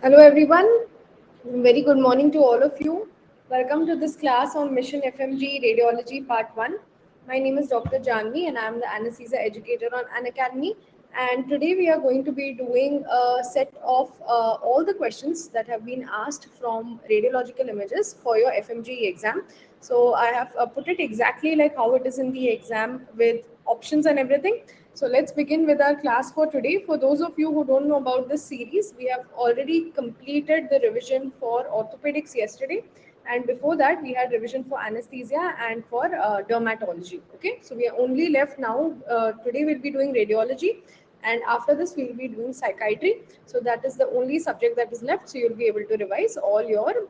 Hello everyone, very good morning to all of you. Welcome to this class on Mission FMG Radiology Part 1. My name is Dr. Janvi and I am the anesthesia educator on Unacademy. And today we are going to be doing a set of all the questions that have been asked from radiological images for your FMG exam. So I have put it exactly like how it is in the exam with options and everything. So let's begin with our class for today. For those of you who don't know about this series, we have already completed the revision for orthopedics yesterday. And before that, we had revision for anesthesia and for dermatology. Okay, so we are only left now. Today we'll be doing radiology, and after this we'll be doing psychiatry. So that is the only subject that is left. So you'll be able to revise all your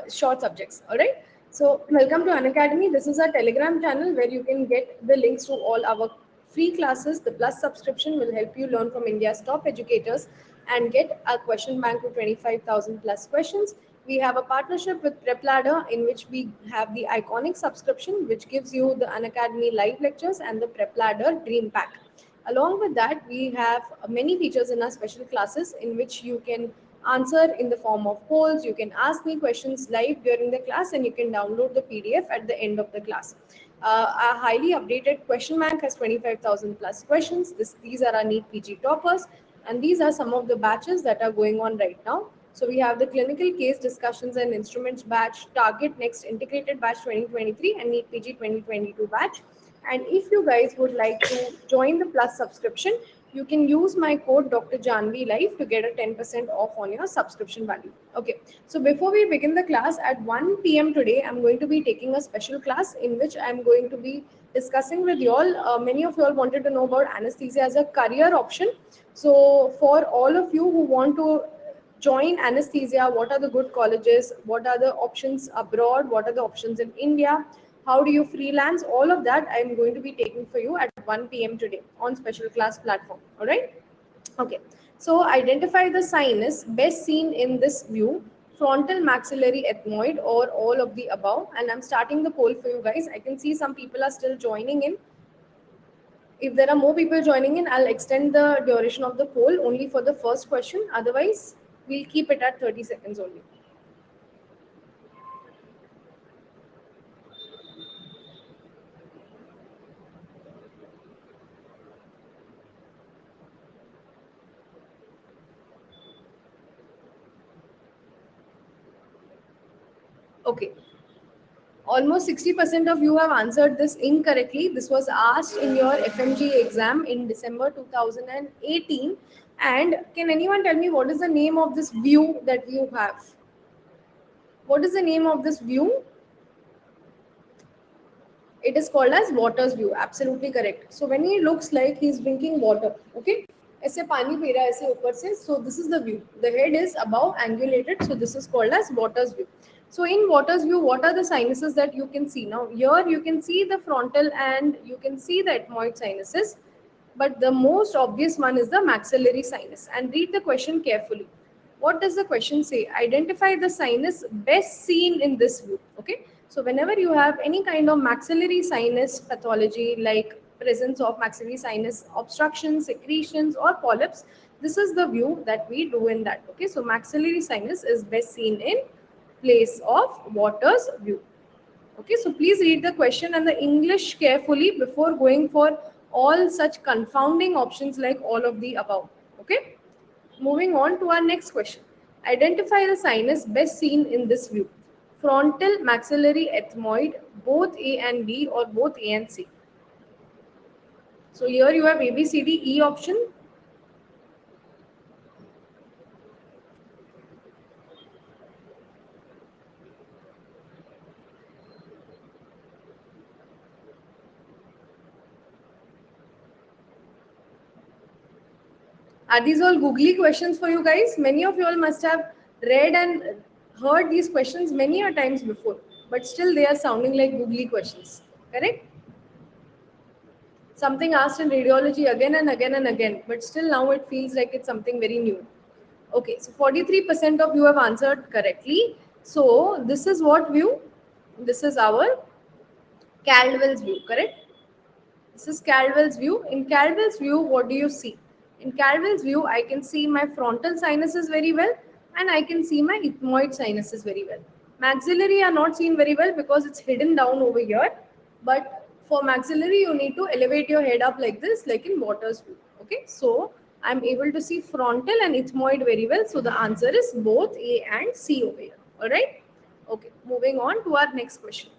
short subjects. All right. So welcome to Unacademy. This is our Telegram channel where you can get the links to all our free classes. The Plus subscription will help you learn from India's top educators and get a question bank with 25,000 plus questions. We have a partnership with PrepLadder in which we have the iconic subscription, which gives you the Unacademy live lectures and the PrepLadder Dream Pack. Along with that, we have many features in our special classes in which you can answer in the form of polls. You can ask me questions live during the class and you can download the PDF at the end of the class. Our highly updated question bank has 25,000 plus questions. These are our NEET PG toppers, and these are some of the batches that are going on right now. So we have the clinical case discussions and instruments batch, target next integrated batch 2023 and NEET PG 2022 batch. And if you guys would like to join the Plus subscription, you can use my code Dr. Janvi Life to get a 10% off on your subscription value. Okay, so before we begin the class at 1 p.m. today, I'm going to be taking a special class in which I'm going to be discussing with you all. Many of you all wanted to know about anesthesia as a career option. So, for all of you who want to join anesthesia, what are the good colleges, what are the options abroad, what are the options in India, how do you freelance, all of that I'm going to be taking for you at 1 p.m. today on special class platform. All right. Okay, so identify the sinus best seen in this view: frontal, maxillary, ethmoid, or all of the above. And I'm starting the poll for you guys. I can see some people are still joining in. If there are more people joining in, I'll extend the duration of the poll only for the first question. Otherwise, we'll keep it at 30 seconds only. Okay. Almost 60% of you have answered this incorrectly. This was asked in your FMG exam in December 2018. And can anyone tell me what is the name of this view that you have? What is the name of this view? It is called as water's view. Absolutely correct. So when he looks like he's drinking water, okay? ऐसे पानी P रहा है ऐसे ऊपर से. So this is the view. The head is above angulated. So this is called as water's view. So in water's view, what are the sinuses that you can see? Now here you can see the frontal and you can see the ethmoid sinuses. But the most obvious one is the maxillary sinus. And read the question carefully. What does the question say? Identify the sinus best seen in this view. Okay. So whenever you have any kind of maxillary sinus pathology like presence of maxillary sinus obstruction, secretions or polyps, this is the view that we do in that. Okay. So maxillary sinus is best seen in place of water's view. Okay, so please read the question and the English carefully before going for all such confounding options like all of the above. Okay, moving on to our next question. Identify the sinus best seen in this view: frontal, maxillary, ethmoid, both A and B, or both A and C. So here you have A, B, C, D, E option. Are these all googly questions for you guys? Many of you all must have read and heard these questions many a times before, but still they are sounding like googly questions. Correct? Something asked in radiology again and again and again, but still now it feels like it's something very new. Okay, so 43% of you have answered correctly. So this is what view? This is our Caldwell's view, correct? This is Caldwell's view. In Caldwell's view, what do you see? In Carvel's view, I can see my frontal sinuses very well and I can see my ethmoid sinuses very well. Maxillary are not seen very well because it's hidden down over here. But for maxillary, you need to elevate your head up like this, like in Waters' view. Okay, so I'm able to see frontal and ethmoid very well. So the answer is both A and C over here. All right. Okay, moving on to our next question.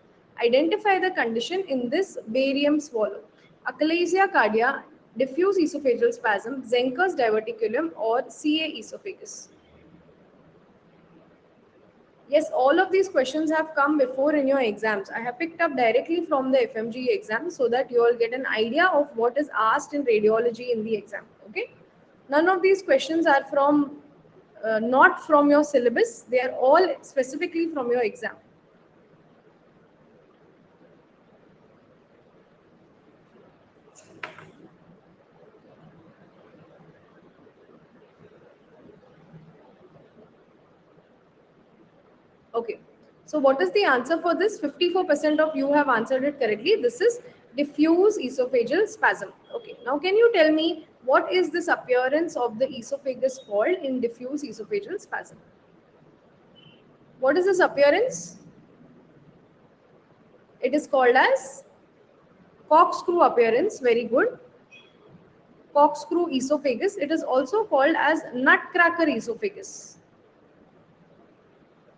Identify the condition in this barium swallow. Achalasia cardia, diffuse esophageal spasm, Zenker's diverticulum, or CA esophagus. Yes, all of these questions have come before in your exams. I have picked up directly from the FMG exam so that you all get an idea of what is asked in radiology in the exam. Okay. None of these questions are from not from your syllabus. They are all specifically from your exam. Okay. So what is the answer for this? 54% of you have answered it correctly. This is diffuse esophageal spasm. Okay. Now can you tell me what is this appearance of the esophagus called in diffuse esophageal spasm? What is this appearance? It is called as corkscrew appearance. Very good. Corkscrew esophagus. It is also called as nutcracker esophagus.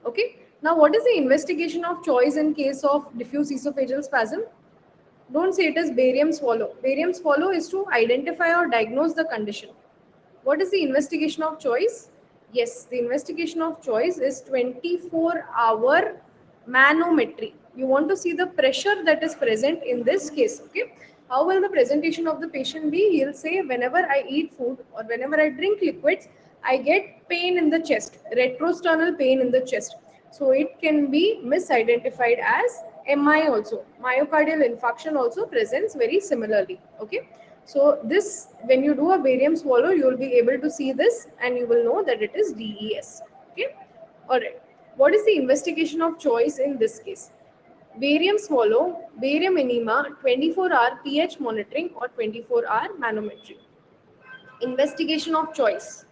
Okay. Now what is the investigation of choice in case of diffuse esophageal spasm? Don't say it is barium swallow. Barium swallow is to identify or diagnose the condition. What is the investigation of choice? Yes, the investigation of choice is 24-hour manometry. You want to see the pressure that is present in this case. Okay. How will the presentation of the patient be? He'll say, whenever I eat food or whenever I drink liquids, I get pain in the chest, retrosternal pain in the chest. So it can be misidentified as MI also. Myocardial infarction also presents very similarly. Okay. So this, when you do a barium swallow, you will be able to see this and you will know that it is DES. Okay. All right. What is the investigation of choice in this case? Barium swallow, barium enema, 24-hour pH monitoring or 24-hour manometry. Investigation of choice.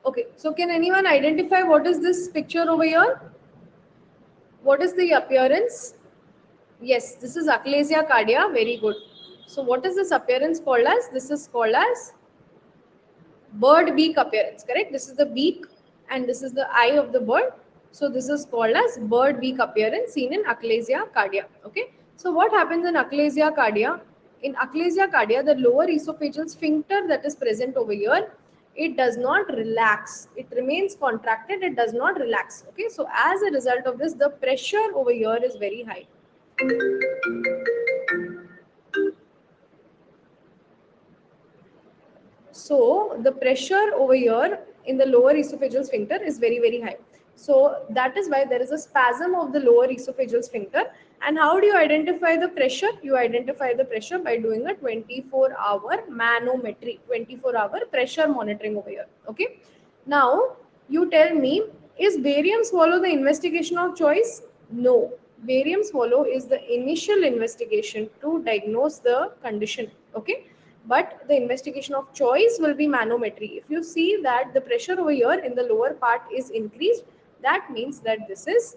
Okay, so can anyone identify what is this picture over here? What is the appearance? Yes, this is achalasia cardia. Very good. So what is this appearance called as? This is called as bird beak appearance, correct? This is the beak and this is the eye of the bird. So this is called as bird beak appearance seen in achalasia cardia. Okay. So what happens in achalasia cardia? In achalasia cardia, the lower esophageal sphincter that is present over here, it does not relax. It remains contracted. It does not relax. Okay. So as a result of this, the pressure over here is very high. So the pressure over here in the lower esophageal sphincter is very, very high. So that is why there is a spasm of the lower esophageal sphincter. And how do you identify the pressure? You identify the pressure by doing a 24-hour manometry, 24-hour pressure monitoring over here. Okay. Now you tell me, is barium swallow the investigation of choice? No. Barium swallow is the initial investigation to diagnose the condition. Okay. But the investigation of choice will be manometry. If you see that the pressure over here in the lower part is increased, that means that this is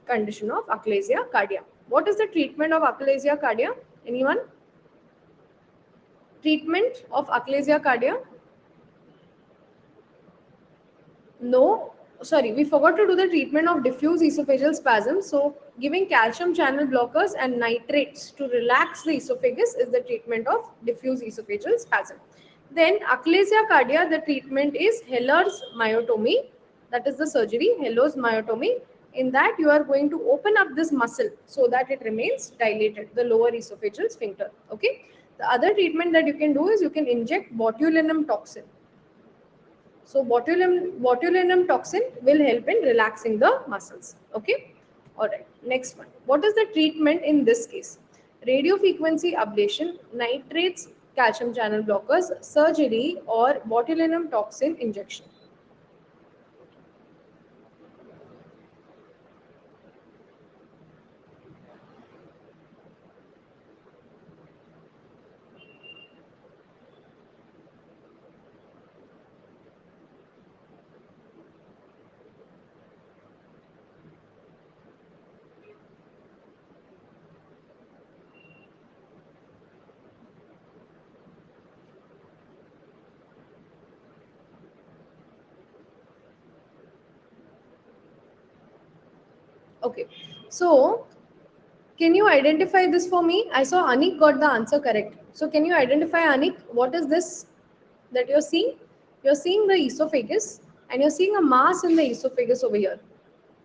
condition of achalasia cardia. What is the treatment of achalasia cardia? Anyone? Treatment of achalasia cardia? No, sorry, we forgot to do the treatment of diffuse esophageal spasm. So giving calcium channel blockers and nitrates to relax the esophagus is the treatment of diffuse esophageal spasm. Then achalasia cardia, the treatment is Heller's myotomy. That is the surgery, Heller's myotomy. In that you are going to open up this muscle so that it remains dilated, the lower esophageal sphincter. Okay. The other treatment that you can do is you can inject botulinum toxin. So botulinum toxin will help in relaxing the muscles. Okay. All right. Next one. What is the treatment in this case? Radiofrequency ablation, nitrates, calcium channel blockers, surgery, or botulinum toxin injection. Okay. So can you identify this for me? I saw Anik got the answer correct. So can you identify, Anik, what is this that you're seeing? You're seeing the esophagus and you're seeing a mass in the esophagus over here.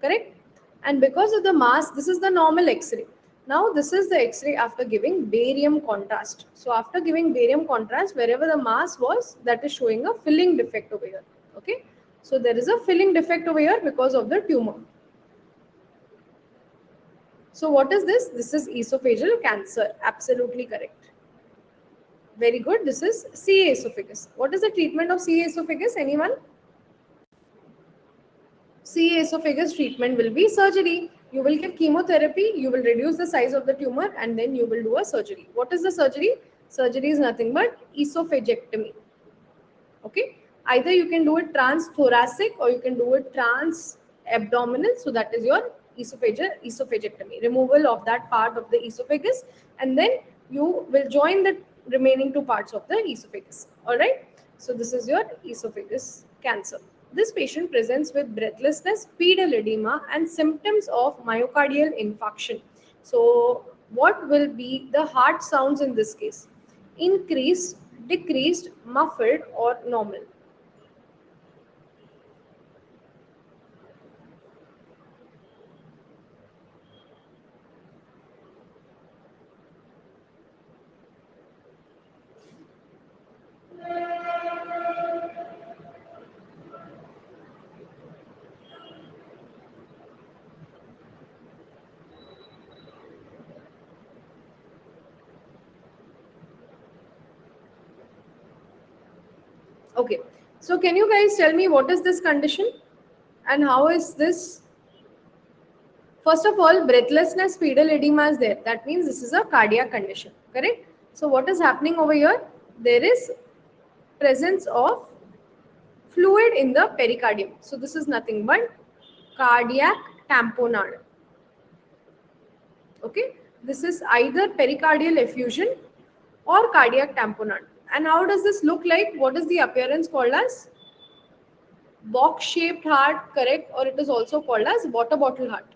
Correct? And because of the mass, this is the normal X-ray. Now this is the X-ray after giving barium contrast. So after giving barium contrast, wherever the mass was, that is showing a filling defect over here. Okay? So there is a filling defect over here because of the tumor. So what is this? This is esophageal cancer. Absolutely correct. Very good. This is CA esophagus. What is the treatment of CA esophagus? Anyone? CA esophagus treatment will be surgery. You will give chemotherapy, you will reduce the size of the tumor, and then you will do a surgery. What is the surgery? Surgery is nothing but esophagectomy. Okay. Either you can do it transthoracic or you can do it trans-abdominal. So that is your esophagectomy, removal of that part of the esophagus, and then you will join the remaining two parts of the esophagus. All right. So this is your esophagus cancer. This patient presents with breathlessness, pedal edema, and symptoms of myocardial infarction. So what will be the heart sounds in this case? Increased, decreased, muffled, or normal? Okay. So can you guys tell me what is this condition and how is this? First of all, breathlessness, pedal edema is there. That means this is a cardiac condition, correct? So what is happening over here? There is presence of fluid in the pericardium. So this is nothing but cardiac tamponade. Okay, this is either pericardial effusion or cardiac tamponade. And how does this look like? What is the appearance called as? Box shaped heart, correct? Or it is also called as water bottle heart.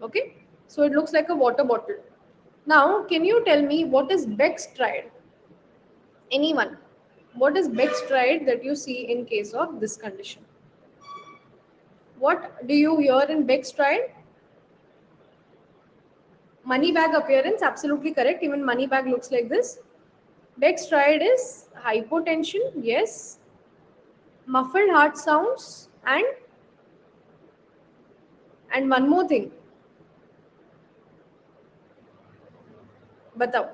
Okay, so it looks like a water bottle. Now, can you tell me what is Bextride? Anyone? What is Bextride that you see in case of this condition? What do you hear in Bextride? Money bag appearance, absolutely correct. Even money bag looks like this. Bextride is hypotension, yes. Muffled heart sounds and one more thing. बताओ.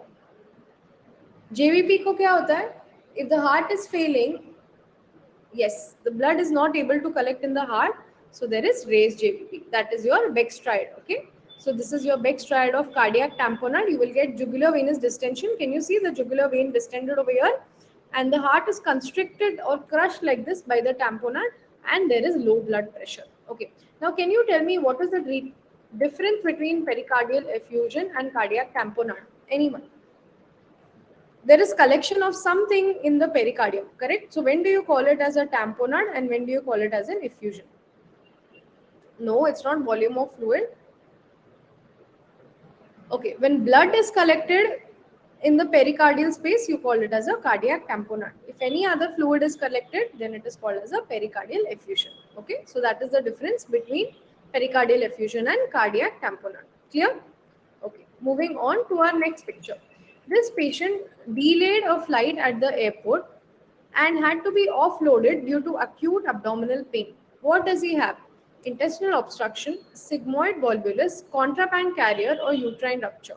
JVP को क्या होता है? If the heart is failing, yes, the blood is not able to collect in the heart, so there is raised JVP. That is your Bextride. Okay. So this is your Bextride of cardiac tamponade. You will get jugular venous distension. Can you see the jugular vein distended over here? And the heart is constricted or crushed like this by the tamponade, and there is low blood pressure. Okay. Now, can you tell me what is the difference between pericardial effusion and cardiac tamponade? Anyone? There is collection of something in the pericardium, correct? So when do you call it as a tamponade and when do you call it as an effusion? No, it's not volume of fluid. Okay, when blood is collected in the pericardial space, you call it as a cardiac tamponade. If any other fluid is collected, then it is called as a pericardial effusion. Okay, so that is the difference between pericardial effusion and cardiac tamponade. Clear? Okay, moving on to our next picture. This patient delayed a flight at the airport and had to be offloaded due to acute abdominal pain. What does he have? Intestinal obstruction, sigmoid volvulus, contraband carrier, or uterine rupture?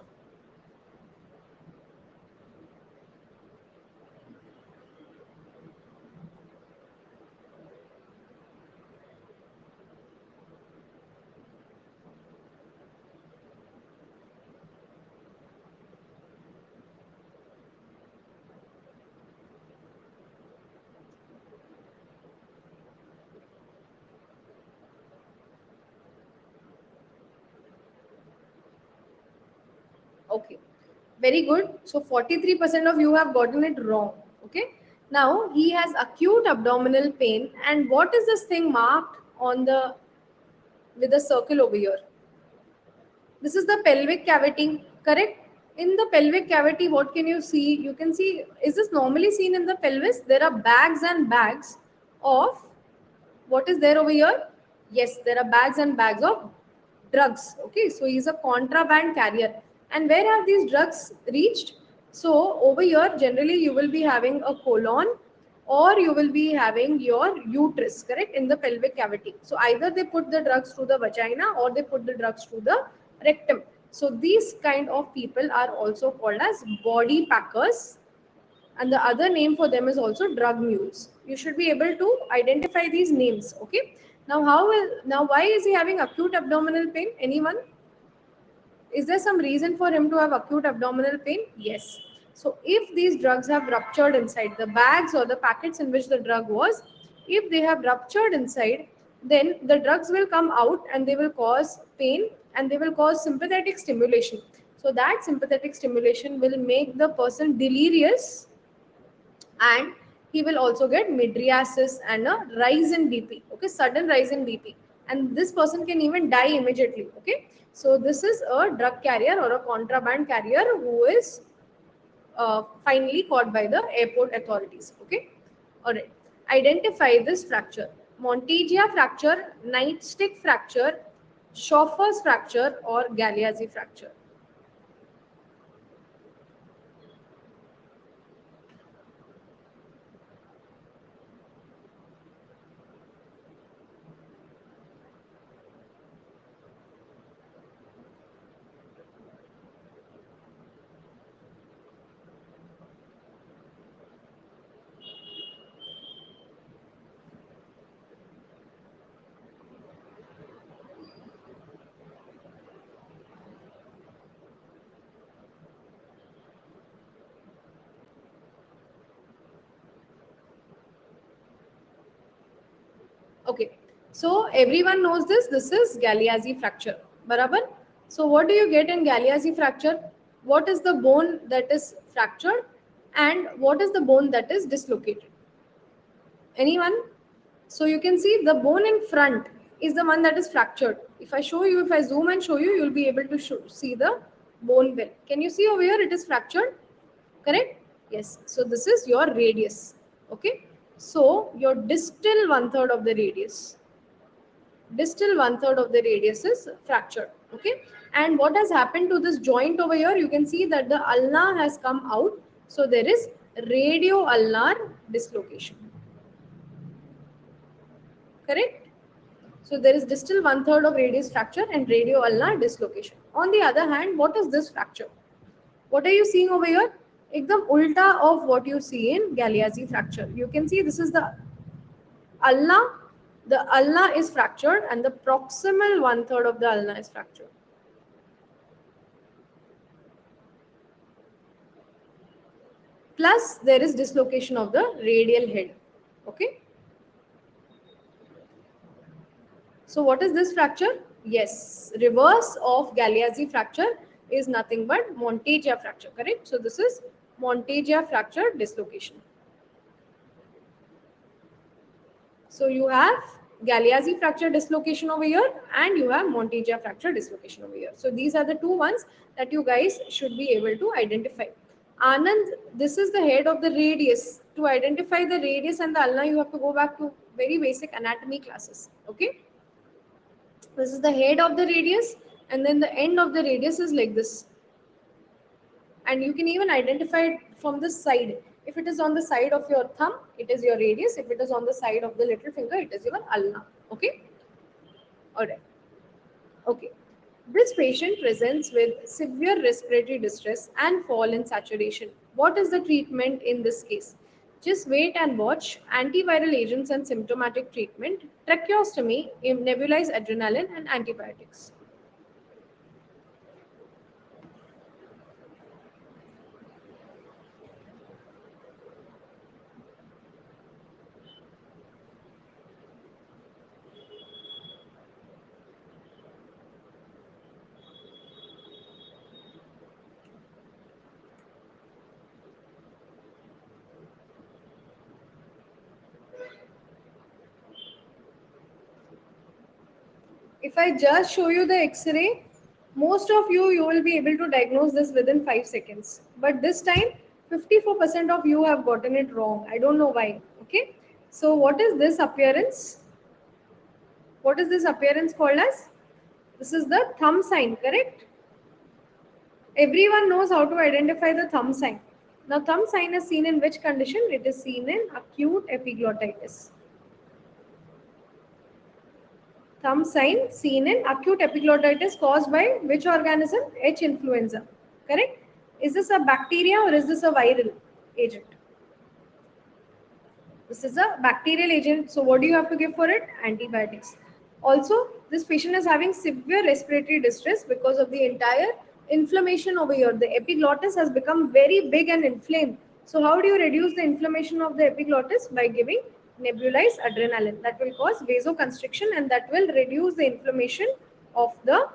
Okay, very good. So 43% of you have gotten it wrong. Okay, now he has acute abdominal pain, and what is this thing marked on the with a circle over here? This is the pelvic cavity, correct? In the pelvic cavity, what can you see? You can see, is this normally seen in the pelvis? There are bags and bags of, what is there over here? Yes, there are bags and bags of drugs. Okay, so he's a contraband carrier. And where have these drugs reached? So over here, generally you will be having a colon, or you will be having your uterus, correct, in the pelvic cavity. So either they put the drugs through the vagina or they put the drugs through the rectum. So these kind of people are also called as body packers, and the other name for them is also drug mules. You should be able to identify these names. Okay, now why is he having acute abdominal pain? Anyone? Is there some reason for him to have acute abdominal pain? Yes. So if these drugs have ruptured inside the bags or the packets in which the drug was, if they have ruptured inside, then the drugs will come out and they will cause pain, and they will cause sympathetic stimulation. So that sympathetic stimulation will make the person delirious, and he will also get mydriasis and a rise in BP. Okay, sudden rise in BP, and this person can even die immediately. Okay, so this is a drug carrier or a contraband carrier who is finally caught by the airport authorities. Okay, all right. Identify this fracture: Monteggia fracture, nightstick fracture, Schoffer's fracture, or Galeazzi fracture. Okay, so everyone knows this. This is Galeazzi fracture. Barabar? So what do you get in Galeazzi fracture? What is the bone that is fractured, and what is the bone that is dislocated? Anyone? So you can see the bone in front is the one that is fractured. If I show you, if I zoom and show you, you'll be able to see the bone well. Can you see over here? It is fractured, correct? Yes. So this is your radius. Okay. So your distal 1/3 of the radius. Distal 1/3 of the radius is fractured. Okay. And what has happened to this joint over here? You can see that the ulna has come out. So there is radio-ulnar dislocation. Correct? So there is distal 1/3 of radius fracture and radio-ulnar dislocation. On the other hand, what is this fracture? What are you seeing over here? Ekdam ulta of what you see in Galeazzi fracture. You can see this is the ulna. The ulna is fractured and the proximal 1/3 of the ulna is fractured. Plus there is dislocation of the radial head. Okay. So what is this fracture? Yes, reverse of Galeazzi fracture is nothing but Monteggia fracture, correct? So this is Monteggia fracture dislocation. So you have Galeazzi fracture dislocation over here and you have Monteggia fracture dislocation over here. So these are the two ones that you guys should be able to identify. Anand, this is the head of the radius. To identify the radius and the ulna, you have to go back to very basic anatomy classes. Okay. This is the head of the radius, and then the end of the radius is like this. And you can even identify it from the side. If it is on the side of your thumb, it is your radius. If it is on the side of the little finger, it is your ulna. Okay. All right. Okay. This patient presents with severe respiratory distress and fall in saturation. What is the treatment in this case? Just wait and watch. Antiviral agents and symptomatic treatment, tracheostomy, nebulized adrenaline, and antibiotics. If I just show you the X-ray, most of you will be able to diagnose this within 5 seconds. But this time, 54% of you have gotten it wrong. I don't know why. Okay. So what is this appearance? What is this appearance called as? This is the thumb sign, correct? Everyone knows how to identify the thumb sign. Now, thumb sign is seen in which condition? It is seen in acute epiglottitis. Thumb sign seen in acute epiglottitis caused by which organism? H. influenza. Correct? Is this a bacteria or is this a viral agent? This is a bacterial agent. So what do you have to give for it? Antibiotics. Also, this patient is having severe respiratory distress because of the entire inflammation over here. The epiglottis has become very big and inflamed. So how do you reduce the inflammation of the epiglottis? By giving nebulized adrenaline. That will cause vasoconstriction and that will reduce the inflammation of the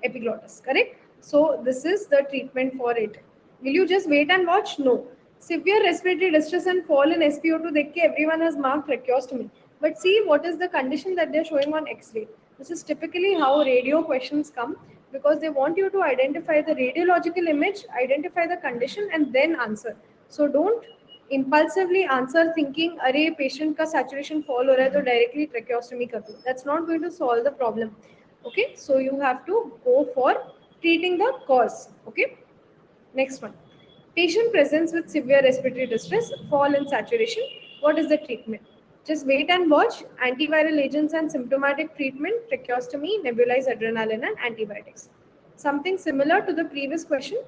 epiglottis. Correct? So this is the treatment for it. Will you just wait and watch? No. Severe respiratory distress and fall in SpO2, देख के everyone has marked tracheostomy. But see what is the condition that they're showing on X-ray. This is typically how radio questions come because they want you to identify the radiological image, identify the condition and then answer. So don't impulsively answer thinking, अरे patient का saturation fall हो रहा है तो directly tracheostomy कर दो. That's not going to solve the problem. Okay, so you have to go for treating the cause. Okay, next one. Patient presents with severe respiratory distress, fall in saturation. What is the treatment? Just wait and watch. Antiviral agents and symptomatic treatment, tracheostomy, nebulized adrenaline, and antibiotics. Something similar to the previous question.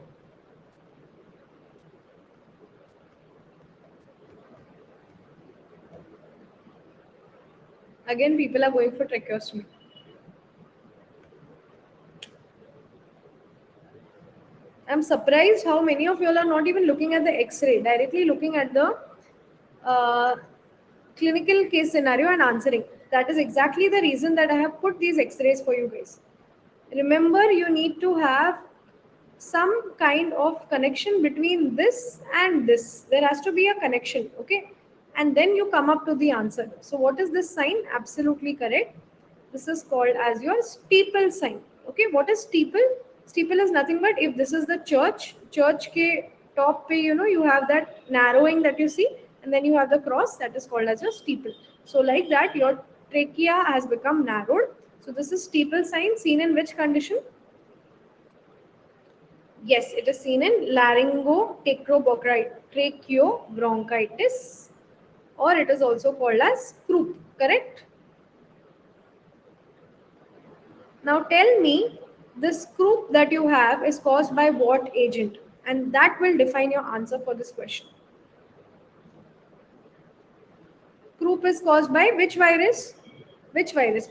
Again, people are going for tracheostomy. I'm surprised how many of you all are not even looking at the X-ray, directly looking at the uh, clinical case scenario and answering. That is exactly the reason that I have put these X-rays for you guys. Remember, you need to have some kind of connection between this and this. There has to be a connection, okay? And then you come up to the answer. So what is this sign? Absolutely correct. This is called as your steeple sign. Okay, what is steeple? Steeple is nothing but if this is the church ke top pe, you have that narrowing that you see, and then you have the cross that is called as a steeple. So like that, your trachea has become narrowed. So this is steeple sign seen in which condition? Yes, it is seen in tracheobronchitis, or it is also called as croup, correct? Now tell me, this croup that you have is caused by what agent? And that will define your answer for this question. Croup is caused by which virus? Which virus?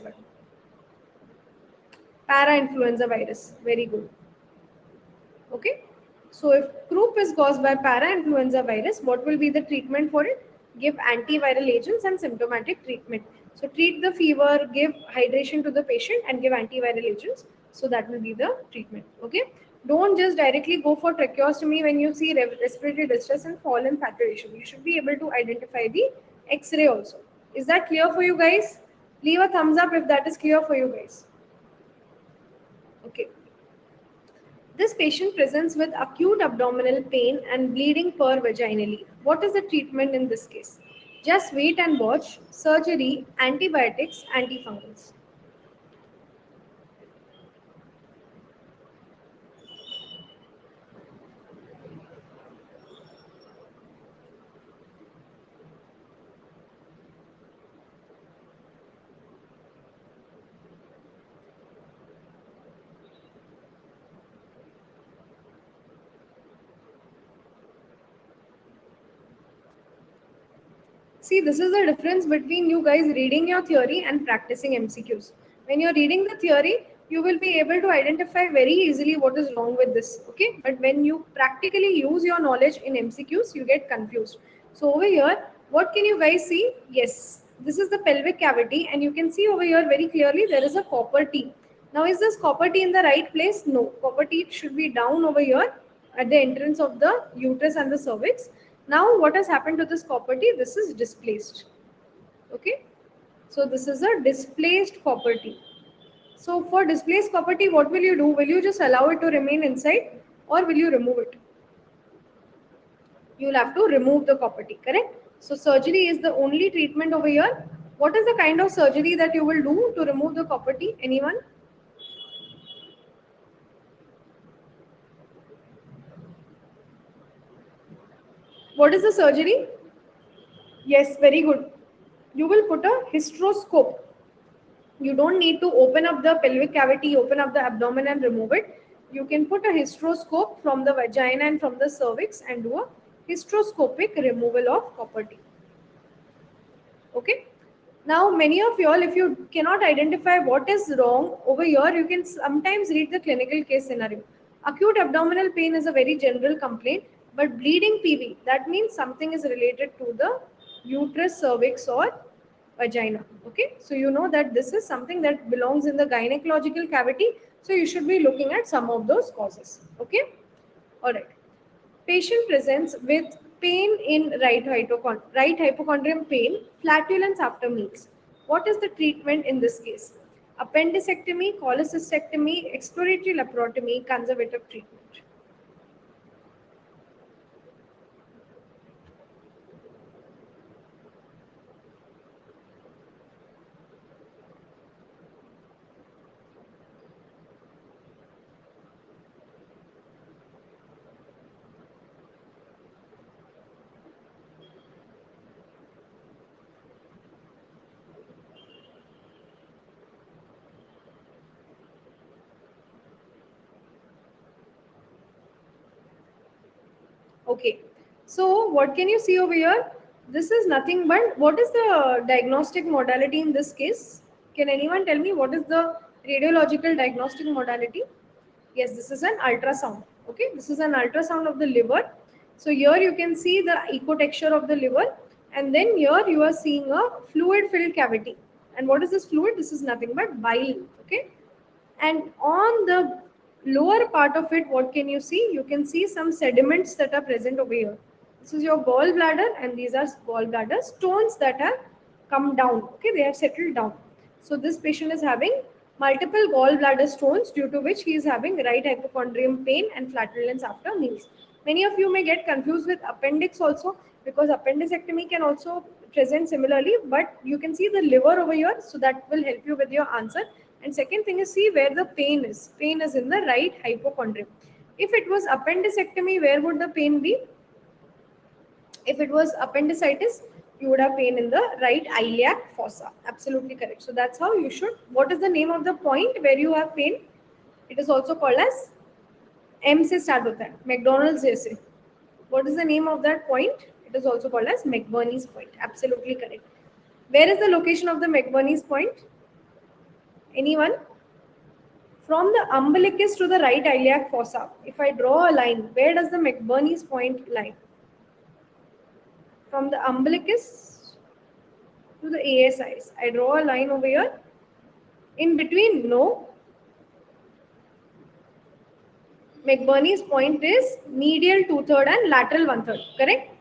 Para-influenza virus. Very good. Okay. So if croup is caused by para-influenza virus, what will be the treatment for it? Give antiviral agents and symptomatic treatment. So treat the fever, give hydration to the patient and give antiviral agents. So that will be the treatment. Okay. Don't just directly go for tracheostomy when you see respiratory distress and fall in saturation. You should be able to identify the X-ray also. Is that clear for you guys? Leave a thumbs up if that is clear for you guys. Okay. This patient presents with acute abdominal pain and bleeding per vaginally. What is the treatment in this case? Just wait and watch. Surgery, antibiotics, antifungals. See, this is the difference between you guys reading your theory and practicing MCQs. When you're reading the theory, you will be able to identify very easily what is wrong with this. Okay, but when you practically use your knowledge in MCQs, you get confused. So over here, what can you guys see? Yes, this is the pelvic cavity, and you can see over here very clearly there is a copper T. Now, is this copper T in the right place? No, copper T should be down over here at the entrance of the uterus and the cervix. Now, what has happened to this copper T? This is displaced. Okay, so this is a displaced copper T. So, for displaced copper T, what will you do? Will you just allow it to remain inside, or will you remove it? You will have to remove the copper T, correct? So, surgery is the only treatment over here. What is the kind of surgery that you will do to remove the copper T? Anyone? What is the surgery? Yes, very good. You will put a hysteroscope. You don't need to open up the pelvic cavity, open up the abdomen and remove it. You can put a hysteroscope from the vagina and from the cervix and do a hysteroscopic removal of copper T. Okay. Now, many of y'all, if you cannot identify what is wrong over here, you can sometimes read the clinical case scenario. Acute abdominal pain is a very general complaint, but bleeding PV, that means something is related to the uterus, cervix, or vagina. Okay, so you know that this is something that belongs in the gynecological cavity, so you should be looking at some of those causes. Okay, all right. Patient presents with pain in right hypochondrium pain, flatulence after meals. What is the treatment in this case? Appendicectomy, cholecystectomy, exploratory laparotomy, conservative treatment. Okay, so what can you see over here? This is nothing but what is the diagnostic modality in this case? Can anyone tell me what is the radiological diagnostic modality? Yes, this is an ultrasound. Okay, this is an ultrasound of the liver. So here you can see the echo texture of the liver, and then here you are seeing a fluid filled cavity. And what is this fluid? This is nothing but bile. Okay, and on the lower part of it, what can you see? You can see some sediments that are present over here. This is your gallbladder, and these are gallbladder stones that have come down. Okay, they have settled down. So this patient is having multiple gallbladder stones, due to which he is having right hypochondrium pain and flatulence after meals. Many of you may get confused with appendix also, because appendicectomy can also present similarly, but you can see the liver over here, so that will help you with your answer. And second thing is, see where the pain is. Pain is in the right hypochondrium. If it was appendicectomy, where would the pain be? If it was appendicitis, you would have pain in the right iliac fossa. Absolutely correct. So that's how you should. What is the name of the point where you have pain? It is also called as M से start होता है, McDonald's जैसे. What is the name of that point? It is also called as McBurney's point. Absolutely correct. Where is the location of the McBurney's point? Anyone? From the umbilicus to the right iliac fossa, if I draw a line, where does the McBurney's point lie? From the umbilicus to the ASIs. I draw a line over here. In between, no. McBurney's point is medial 2/3 and lateral 1/3, correct?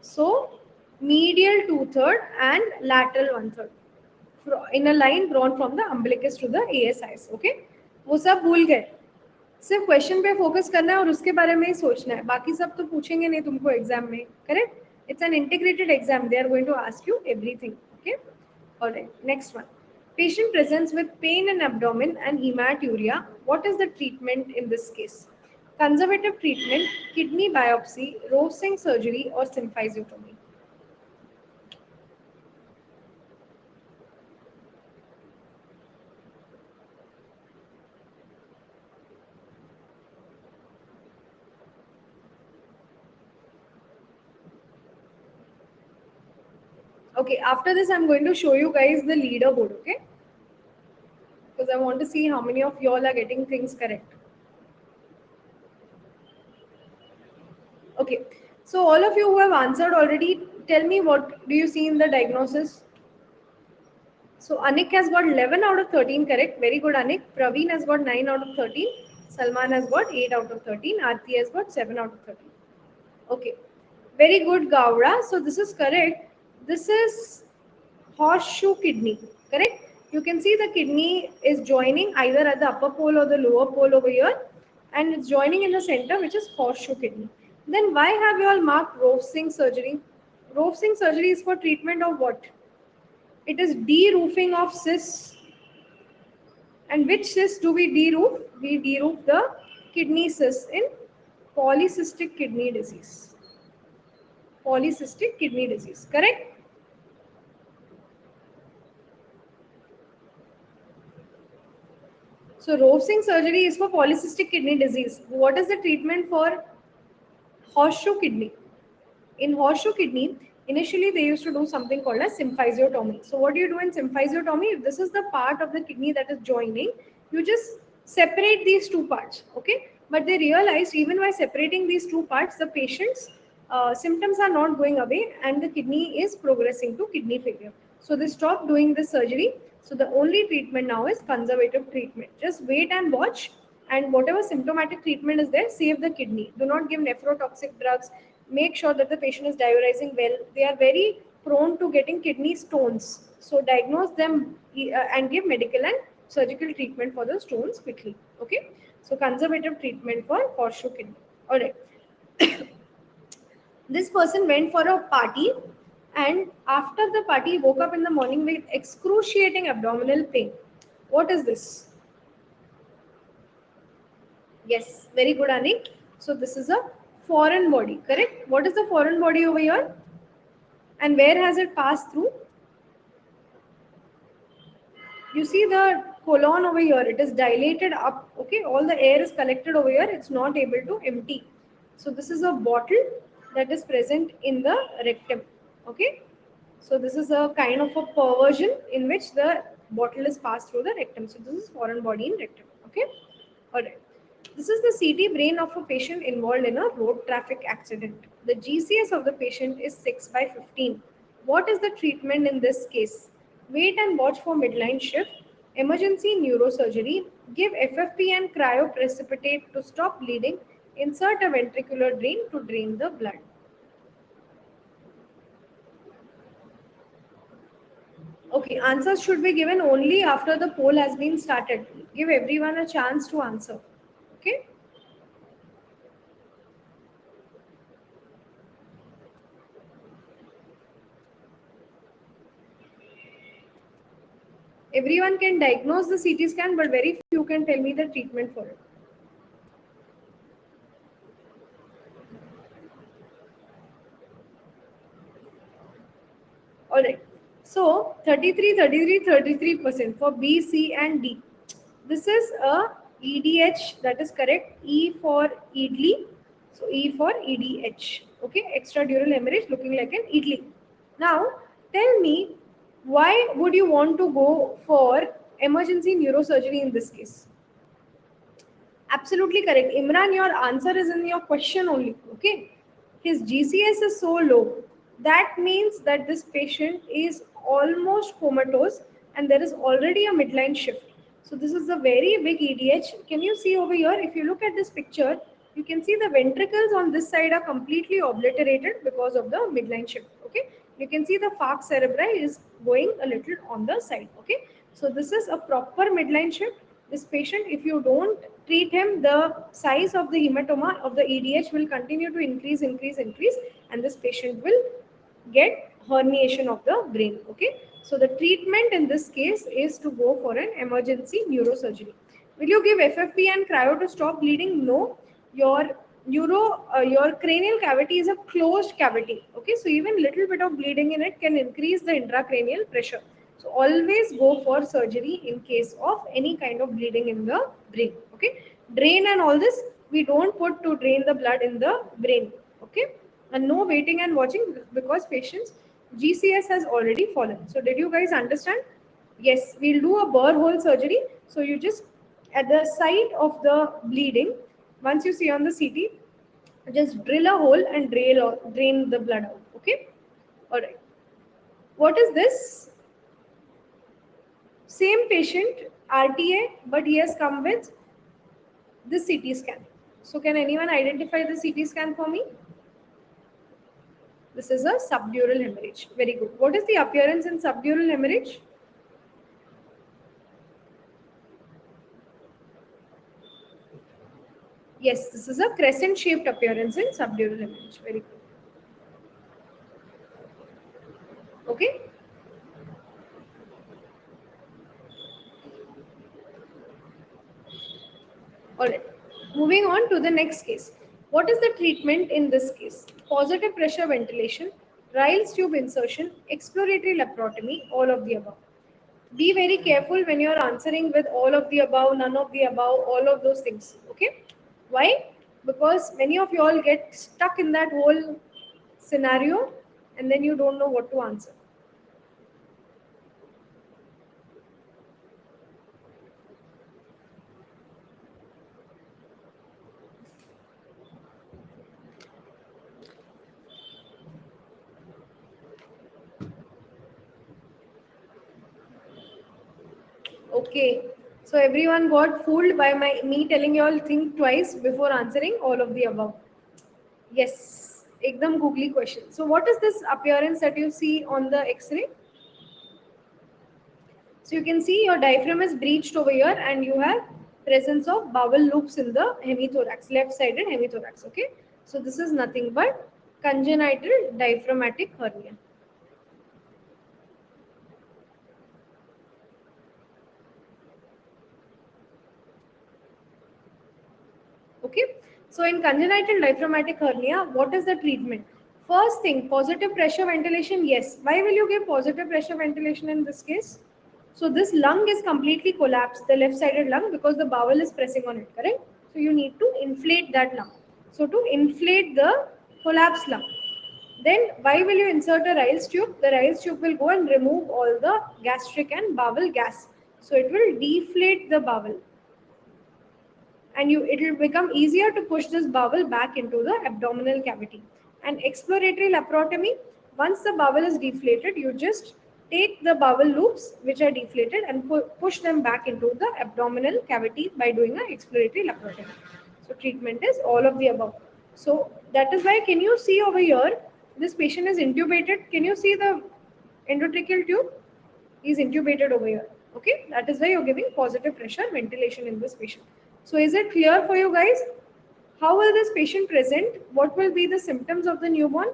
So, medial 2/3 and lateral 1/3 in a line drawn from the umbilicus to the ASIs. Okay? वो सब भूल गए. सिर्फ question पे focus करना है और उसके बारे में ही सोचना है. बाकी सब तो पूछेंगे नहीं तुमको एग्जाम में, correct? It's an integrated exam. They are going to ask you everything. Okay. All right. Next one. Patient presents with pain in abdomen and hematuria. What is the treatment in this case? Conservative treatment, kidney biopsy, Rosen's surgery, or symphysiotomy. Okay, after this, I'm going to show you guys the leaderboard, okay? Because I want to see how many of y'all are getting things correct. Okay, so all of you who have answered already, tell me what do you see in the diagnosis? So Anik has got 11 out of 13 correct. Very good, Anik. Praveen has got 9 out of 13. Salman has got 8 out of 13. Aarti has got 7 out of 13. Okay, very good, Gowra. So this is correct. This is horseshoe kidney, correct? You can see the kidney is joining either at the upper pole or the lower pole over here, and it's joining in the center, which is horseshoe kidney. Then why have you all marked Rovsing surgery? Rovsing surgery is for treatment of what? It is de-roofing of cysts. And which cyst do we de-roof? We de-roof the kidney cyst in polycystic kidney disease. Polycystic kidney disease, correct? So Rovsing surgery is for polycystic kidney disease. What is the treatment for horseshoe kidney? In horseshoe kidney, initially they used to do something called as symphysiotomy. So what do you do in symphysiotomy? If this is the part of the kidney that is joining, you just separate these two parts, okay? But they realized even by separating these two parts, the patient's symptoms are not going away and the kidney is progressing to kidney failure. So they stopped doing this surgery. So the only treatment now is conservative treatment. Just wait and watch, and whatever symptomatic treatment is there, save the kidney. Do not give nephrotoxic drugs. Make sure that the patient is diuresing well. They are very prone to getting kidney stones. So diagnose them and give medical and surgical treatment for the stones quickly. Okay. So conservative treatment for horseshoe kidney. All right. This person went for a party, and after the party woke up in the morning with excruciating abdominal pain. What is this? Yes, very good, Anik. So this is a foreign body, correct? What is the foreign body over here? And where has it passed through? You see the colon over here, it is dilated up, okay? All the air is collected over here, it's not able to empty. So this is a bottle that is present in the rectum, okay? So this is a kind of a perversion in which the bottle is passed through the rectum. So this is foreign body in rectum, okay? All right. This is the CT brain of a patient involved in a road traffic accident. The GCS of the patient is 6 by 15. What is the treatment in this case? Wait and watch for midline shift, emergency neurosurgery, give FFP and cryoprecipitate to stop bleeding, insert a ventricular drain to drain the blood. Okay, answers should be given only after the poll has been started. Give everyone a chance to answer. Okay. Everyone can diagnose the CT scan, but very few can tell me the treatment for it. All right. So 33% for B, C, and D. This is a EDH, that is correct. E for idli. So E for EDH. Okay, extradural hemorrhage looking like an idli. Now tell me, why would you want to go for emergency neurosurgery in this case? Absolutely correct. Imran, your answer is in your question only. Okay. His GCS is so low. That means that this patient is almost comatose and there is already a midline shift. So this is a very big EDH. Can you see over here? If you look at this picture, you can see the ventricles on this side are completely obliterated because of the midline shift. Okay. You can see the falx cerebri is going a little on the side. Okay. So this is a proper midline shift. This patient, if you don't treat him, the size of the hematoma of the EDH will continue to increase, and this patient will get herniation of the brain. Okay, so the treatment in this case is to go for an emergency neurosurgery. Will you give FFP and cryo to stop bleeding? No. Your cranial cavity is a closed cavity. Okay, so even little bit of bleeding in it can increase the intracranial pressure. So always go for surgery in case of any kind of bleeding in the brain. Okay, drain and all this we don't put to drain the blood in the brain. Okay, and no waiting and watching, because patients GCS has already fallen. So did you guys understand? Yes, we'll do a burr hole surgery. So you just, at the site of the bleeding, once you see on the CT, just drill a hole and drain the blood out. Okay. All right. What is this? Same patient, RTA, but he has come with the CT scan. So can anyone identify the CT scan for me? This is a subdural hemorrhage. Very good. What is the appearance in subdural hemorrhage? Yes, this is a crescent shaped appearance in subdural hemorrhage. Very good. Okay. All right. Moving on to the next case. What is the treatment in this case? Positive pressure ventilation, Ryle's tube insertion, exploratory laparotomy, all of the above. Be very careful when you're answering with all of the above, none of the above, all of those things. Okay. Why? Because many of you all get stuck in that whole scenario and then you don't know what to answer. Okay. So everyone got fooled by me telling you all think twice before answering all of the above. Yes. Ekdam googly question. So what is this appearance that you see on the X-ray? So you can see your diaphragm is breached over here and you have presence of bowel loops in the hemithorax, left-sided hemithorax. Okay. So this is nothing but congenital diaphragmatic hernia. Okay. So in congenital diaphragmatic hernia, what is the treatment? First thing, positive pressure ventilation. Yes. Why will you give positive pressure ventilation in this case? So this lung is completely collapsed, the left-sided lung, because the bowel is pressing on it, correct? So you need to inflate that lung. So to inflate the collapsed lung, then why will you insert a Ryle's tube? The Ryle's tube will go and remove all the gastric and bowel gas. So it will deflate the bowel and it will become easier to push this bowel back into the abdominal cavity. And exploratory laparotomy, once the bowel is deflated, you just take the bowel loops which are deflated and push them back into the abdominal cavity by doing an exploratory laparotomy. So treatment is all of the above. So that is why, can you see over here, this patient is intubated. Can you see the endotracheal tube? He is intubated over here. Okay, that is why you're giving positive pressure ventilation in this patient. So is it clear for you guys? How will this patient present? What will be the symptoms of the newborn?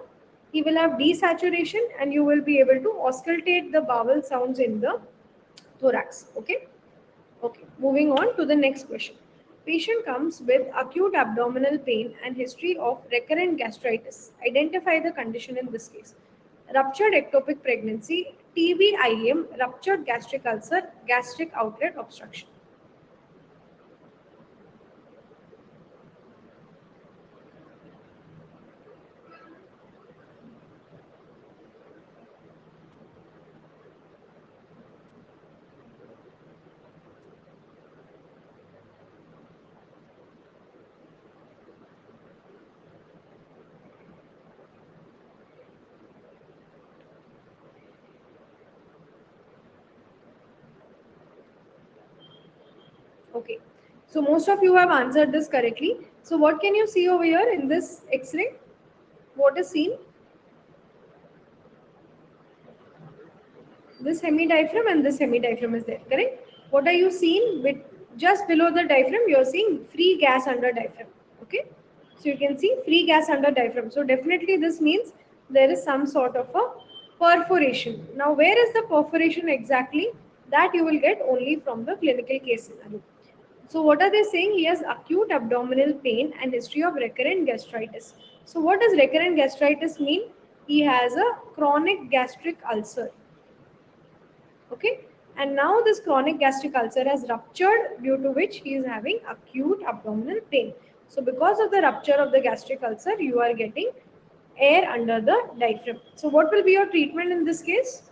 He will have desaturation and you will be able to auscultate the bowel sounds in the thorax. Okay. Okay. Moving on to the next question. Patient comes with acute abdominal pain and history of recurrent gastritis. Identify the condition in this case. Ruptured ectopic pregnancy, TB-IM, ruptured gastric ulcer, gastric outlet obstruction. Okay, so most of you have answered this correctly. So what can you see over here in this X-ray? What is seen? This hemidiaphragm and this hemidiaphragm is there, correct? What are you seeing? With just below the diaphragm, you are seeing free gas under diaphragm. Okay, so you can see free gas under diaphragm. So definitely this means there is some sort of a perforation. Now, where is the perforation exactly? That you will get only from the clinical case scenario. So what are they saying? He has acute abdominal pain and history of recurrent gastritis. So what does recurrent gastritis mean? He has a chronic gastric ulcer. Okay. And now this chronic gastric ulcer has ruptured, due to which he is having acute abdominal pain. So because of the rupture of the gastric ulcer, you are getting air under the diaphragm. So what will be your treatment in this case?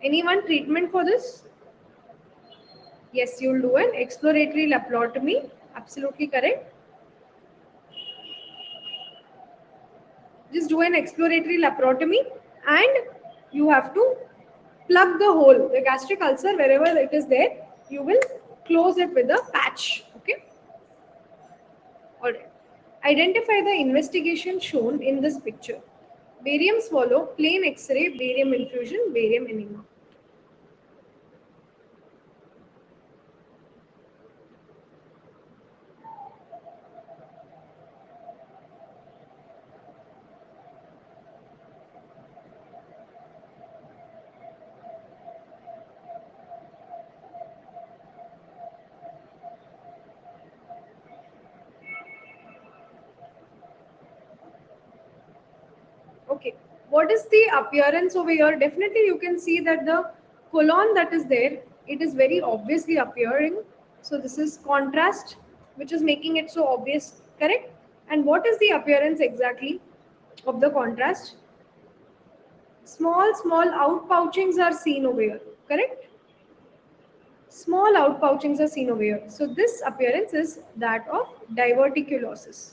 Anyone treatment for this? Yes, you'll do an exploratory laparotomy. Absolutely correct. Just do an exploratory laparotomy and you have to plug the hole, the gastric ulcer, wherever it is there, you will close it with a patch. Okay. All right. Identify the investigation shown in this picture. Barium swallow, plain X-ray, barium infusion, barium enema. Okay, what is the appearance over here? Definitely you can see that the colon that is there, it is very obviously appearing. So this is contrast, which is making it so obvious, correct? And what is the appearance exactly of the contrast? Small outpouchings are seen over here, correct? Small outpouchings are seen over here. So this appearance is that of diverticulosis.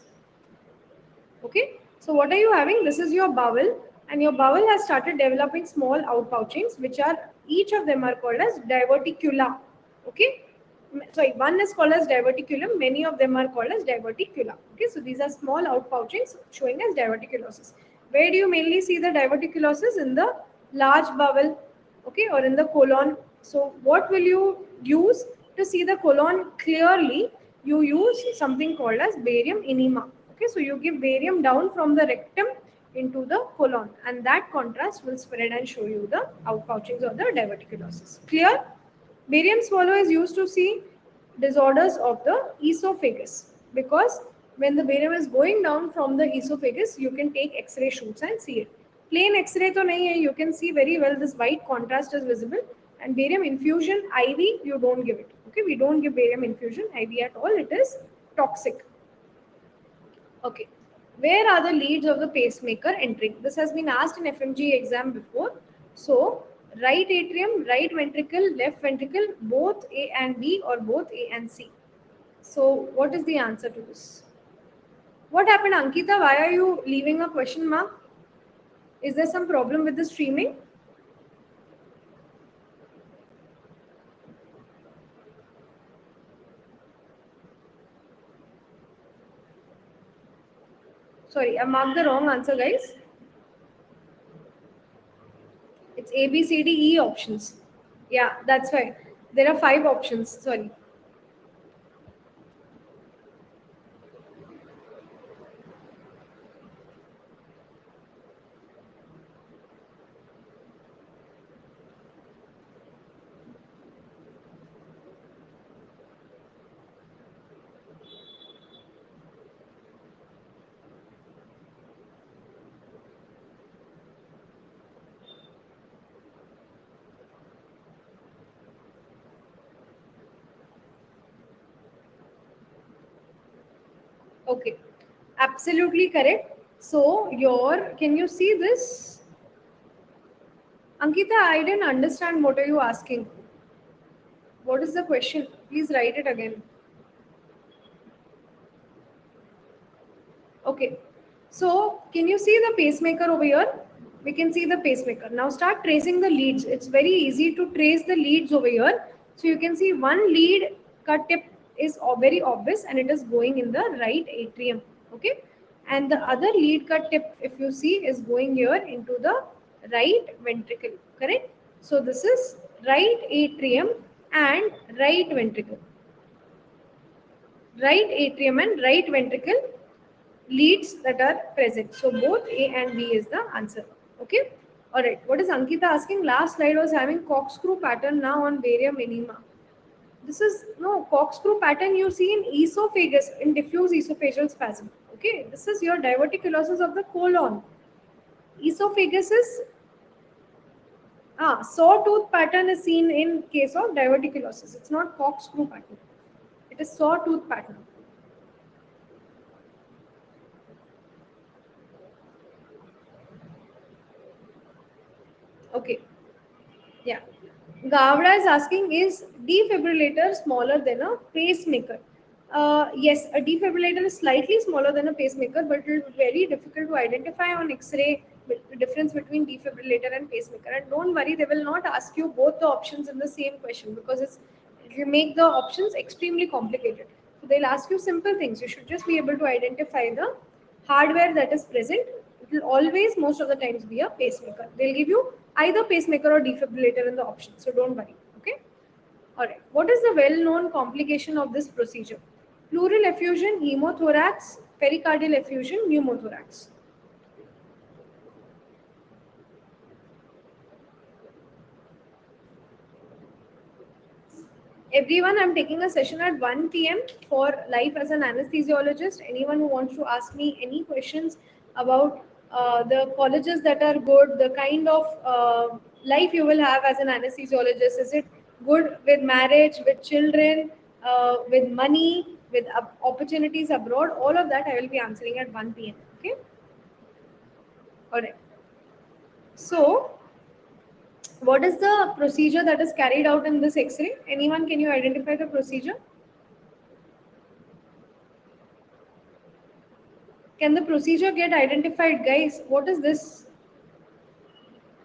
Okay, so what are you having? This is your bowel, and your bowel has started developing small outpouchings, which are each of them are called as diverticula. Okay, sorry, one is called as diverticulum, many of them are called as diverticula. Okay, so these are small outpouchings showing as diverticulosis. Where do you mainly see the diverticulosis? In the large bowel, okay, or in the colon. So what will you use to see the colon clearly? You use something called as barium enema. Okay, so you give barium down from the rectum into the colon, and that contrast will spread and show you the outpouchings or the diverticulosis. Clear? Barium swallow is used to see disorders of the esophagus, because when the barium is going down from the esophagus, you can take X-ray shoots and see it. Plain X-ray to nahi hai, you can see very well this white contrast is visible. And barium infusion IV, you don't give it. Okay, we don't give barium infusion IV at all. It is toxic. Okay, where are the leads of the pacemaker entering? This has been asked in FMG exam before. So, right atrium, right ventricle, left ventricle, both A and B or both A and C. So, what is the answer to this? What happened, Ankita? Why are you leaving a question mark? Is there some problem with the streaming? Sorry, I marked the wrong answer, guys. It's A, B, C, D, E options. Yeah, that's why. There are 5 options. Sorry. Okay, absolutely correct. So can you see this? Ankita, I didn't understand what are you asking. What is the question? Please write it again. Okay, so can you see the pacemaker over here? We can see the pacemaker. Now start tracing the leads. It's very easy to trace the leads over here. So you can see one lead cut tip is very obvious and it is going in the right atrium. Okay, and the other lead cut tip, if you see, is going here into the right ventricle. Correct? So this is right atrium and right ventricle. Right atrium and right ventricle leads that are present. So both A and B is the answer. Okay. All right. What is Ankita asking? Last slide was having corkscrew pattern, now on barium enema. This is no corkscrew pattern you see in esophagus, in diffuse esophageal spasm. Okay. This is your diverticulosis of the colon. Esophagus is sawtooth pattern is seen in case of diverticulosis. It's not corkscrew pattern. It is sawtooth pattern. Okay. Yeah. Gavra is asking, is defibrillator smaller than a pacemaker? Yes, a defibrillator is slightly smaller than a pacemaker, but it will be very difficult to identify on X-ray the difference between defibrillator and pacemaker. And don't worry, they will not ask you both the options in the same question because it will make the options extremely complicated. So they'll ask you simple things. You should just be able to identify the hardware that is present. It will always, most of the times, be a pacemaker. They'll give you either pacemaker or defibrillator in the option. So don't worry. Okay. All right. What is the well-known complication of this procedure? Pleural effusion, hemothorax, pericardial effusion, pneumothorax. Everyone, I'm taking a session at 1 p.m. for life as an anesthesiologist. Anyone who wants to ask me any questions about the colleges that are good, the kind of life you will have as an anesthesiologist, is it good with marriage, with children, with money, with opportunities abroad, all of that I will be answering at 1 p.m. Okay? All right. So, what is the procedure that is carried out in this X-ray? Anyone, can you identify the procedure? Can the procedure get identified, guys? What is this?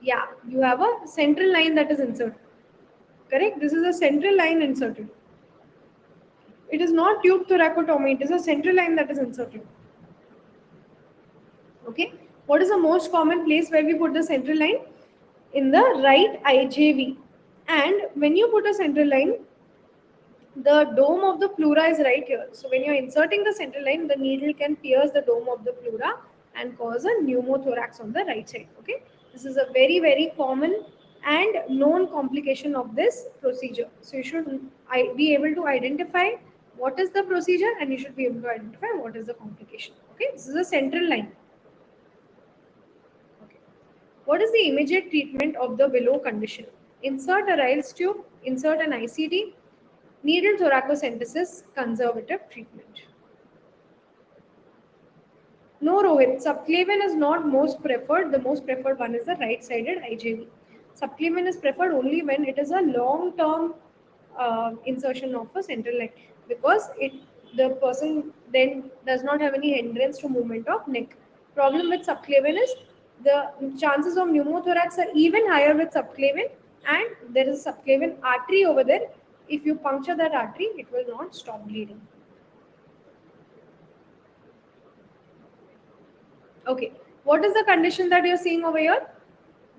Yeah, you have a central line that is inserted. Correct? This is a central line inserted. It is not tube thoracotomy, it is a central line that is inserted. Okay? What is the most common place where we put the central line? In the right IJV. And when you put a central line, the dome of the pleura is right here. So when you're inserting the central line, the needle can pierce the dome of the pleura and cause a pneumothorax on the right side. Okay, this is a very, very common and known complication of this procedure. So you should be able to identify what is the procedure and you should be able to identify what is the complication. Okay, this is a central line. Okay. What is the immediate treatment of the below condition? Insert a Ryle's tube, insert an ICD, needle thoracocentesis, conservative treatment. No, Rohit, subclavian is not most preferred. The most preferred one is the right-sided IJV. Subclavian is preferred only when it is a long-term insertion of a central line because the person then does not have any hindrance to movement of neck. Problem with subclavian is the chances of pneumothorax are even higher with subclavian, and there is a subclavian artery over there. If you puncture that artery, it will not stop bleeding. Okay, what is the condition that you're seeing over here?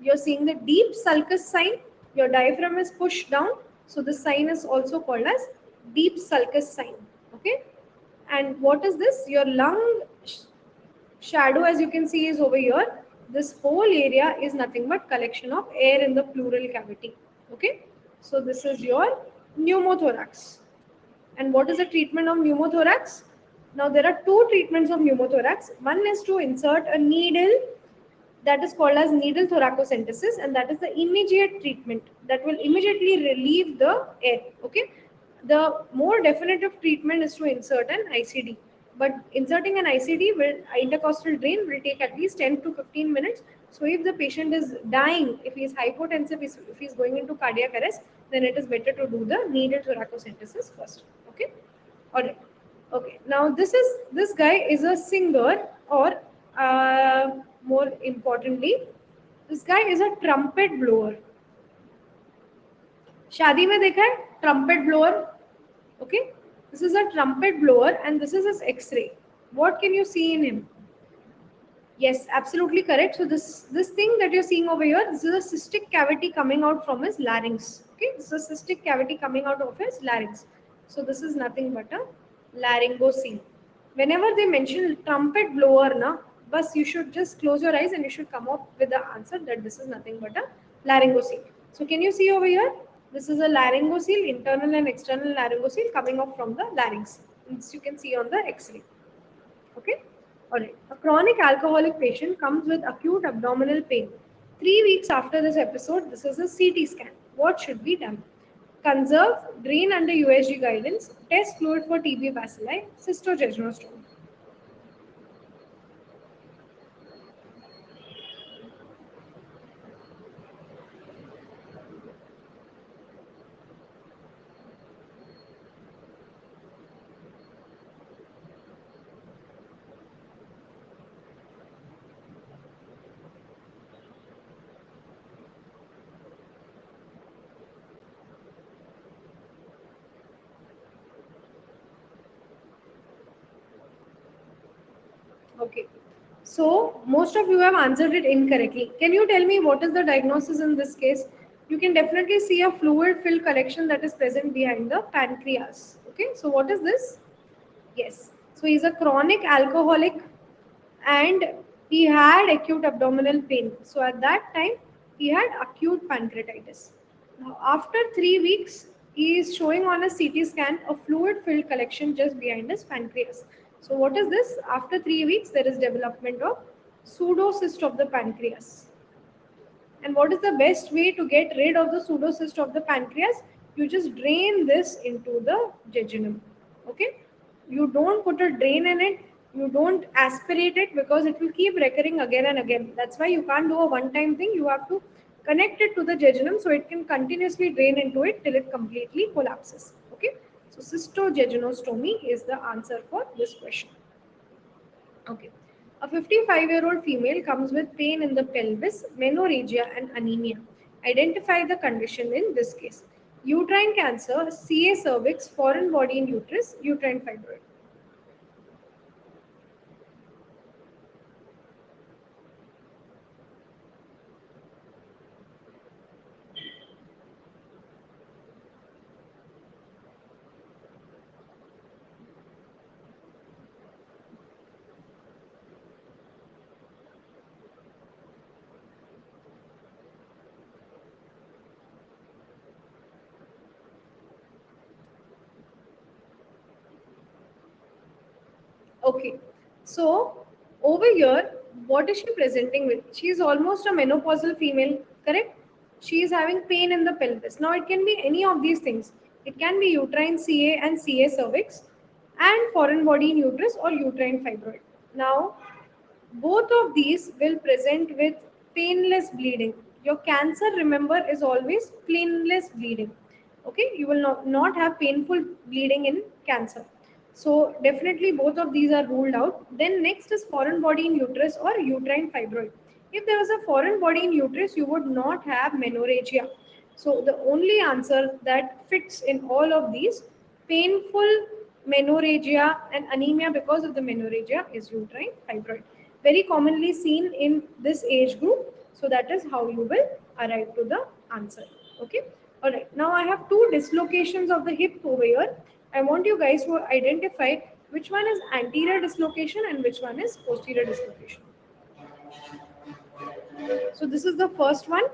You're seeing the deep sulcus sign. Your diaphragm is pushed down. So this sign is also called as deep sulcus sign. Okay. And what is this? Your lung shadow, as you can see, is over here. This whole area is nothing but collection of air in the pleural cavity. Okay. So this is your pneumothorax. And what is the treatment of pneumothorax? Now there are two treatments of pneumothorax. One is to insert a needle that is called as needle thoracocentesis, and that is the immediate treatment that will immediately relieve the air. Okay, the more definitive treatment is to insert an ICD, but inserting an ICD will intercostal drain will take at least 10 to 15 minutes. So if the patient is dying, if he is hypotensive, if he is going into cardiac arrest, then it is better to do the needle thoracocentesis first. Okay, all right. Okay, now this guy is a singer, or more importantly, this guy is a trumpet blower. शादी में देखा है trumpet blower? Okay, this is a trumpet blower and this is his X-ray. What can you see in him? Yes, absolutely correct. So this thing that you're seeing over here, this is a cystic cavity coming out from his larynx. Okay, this is a cystic cavity coming out of his larynx. So this is nothing but a laryngosele. Whenever they mention trumpet blower, na, bus you should just close your eyes and you should come up with the answer that this is nothing but a laryngosele. So can you see over here? This is a laryngosele, internal and external laryngosele coming up from the larynx. This you can see on the X-ray. Okay. All right. A chronic alcoholic patient comes with acute abdominal pain. 3 weeks after this episode, this is a CT scan. What should be done? Conserve, drain under USG guidance, test fluid for TB bacilli, cystogegronostome. Okay. So most of you have answered it incorrectly. Can you tell me what is the diagnosis in this case? You can definitely see a fluid-filled collection that is present behind the pancreas. Okay. So what is this? Yes. So he's a chronic alcoholic and he had acute abdominal pain. So at that time, he had acute pancreatitis. Now, after 3 weeks, he is showing on a CT scan a fluid filled collection just behind his pancreas. So, what is this? After 3 weeks, there is development of pseudocyst of the pancreas. And what is the best way to get rid of the pseudocyst of the pancreas? You just drain this into the jejunum. Okay? You don't put a drain in it. You don't aspirate it because it will keep recurring again and again. That's why you can't do a one-time thing. You have to connect it to the jejunum so it can continuously drain into it till it completely collapses. Okay? So cystojejunostomy is the answer for this question. Okay. A 55-year-old female comes with pain in the pelvis, menorrhagia, and anemia. Identify the condition in this case. Uterine cancer, CA cervix, foreign body in uterus, uterine fibroid. Okay. So over here, what is she presenting with? She is almost a menopausal female, correct? She is having pain in the pelvis. Now it can be any of these things. It can be uterine CA and CA cervix and foreign body in uterus or uterine fibroid. Now both of these will present with painless bleeding. Your cancer, remember, is always painless bleeding. Okay, you will not have painful bleeding in cancer. So definitely both of these are ruled out. Then next is foreign body in uterus or uterine fibroid. If there was a foreign body in uterus, you would not have menorrhagia. So the only answer that fits in all of these, painful menorrhagia and anemia because of the menorrhagia, is uterine fibroid. Very commonly seen in this age group. So that is how you will arrive to the answer. Okay. All right. Now I have two dislocations of the hip over here. I want you guys to identify which one is anterior dislocation and which one is posterior dislocation. So this is the first one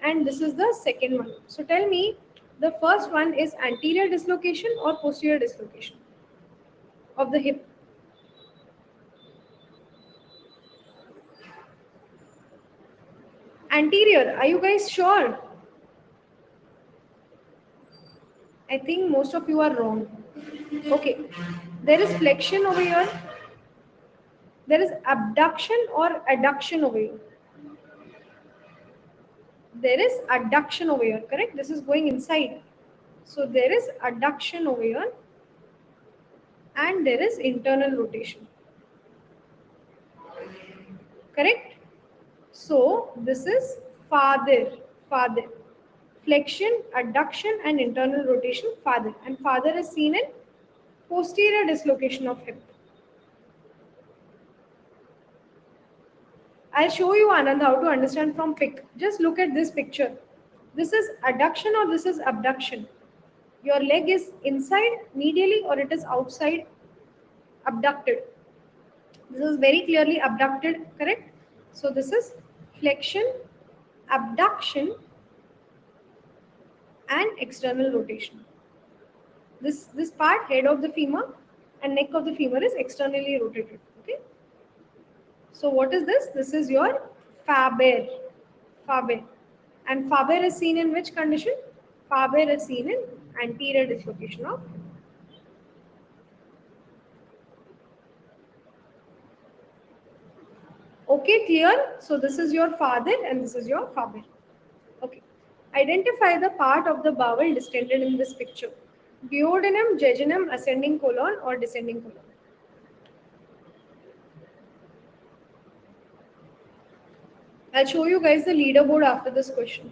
and this is the second one. So tell me, the first one is anterior dislocation or posterior dislocation of the hip? Anterior. Are you guys sure? I think most of you are wrong. Okay. There is flexion over here. There is abduction or adduction over here. There is adduction over here, correct? This is going inside. So there is adduction over here and there is internal rotation. Correct? So this is farther. Flexion, adduction and internal rotation, farther. And farther is seen in posterior dislocation of hip. I'll show you Anand how to understand from pic. Just look at this picture. This is adduction or this is abduction. Your leg is inside medially or it is outside abducted. This is very clearly abducted, correct? So this is flexion, abduction and external rotation. This part, head of the femur and neck of the femur, is externally rotated. Okay. So what is this? This is your faber. Faber. And faber is seen in which condition? Faber is seen in anterior dislocation of. Okay, clear? So this is your father and this is your faber. Okay. Identify the part of the bowel distended in this picture. Duodenum, jejunum, ascending colon or descending colon. I'll show you guys the leaderboard after this question.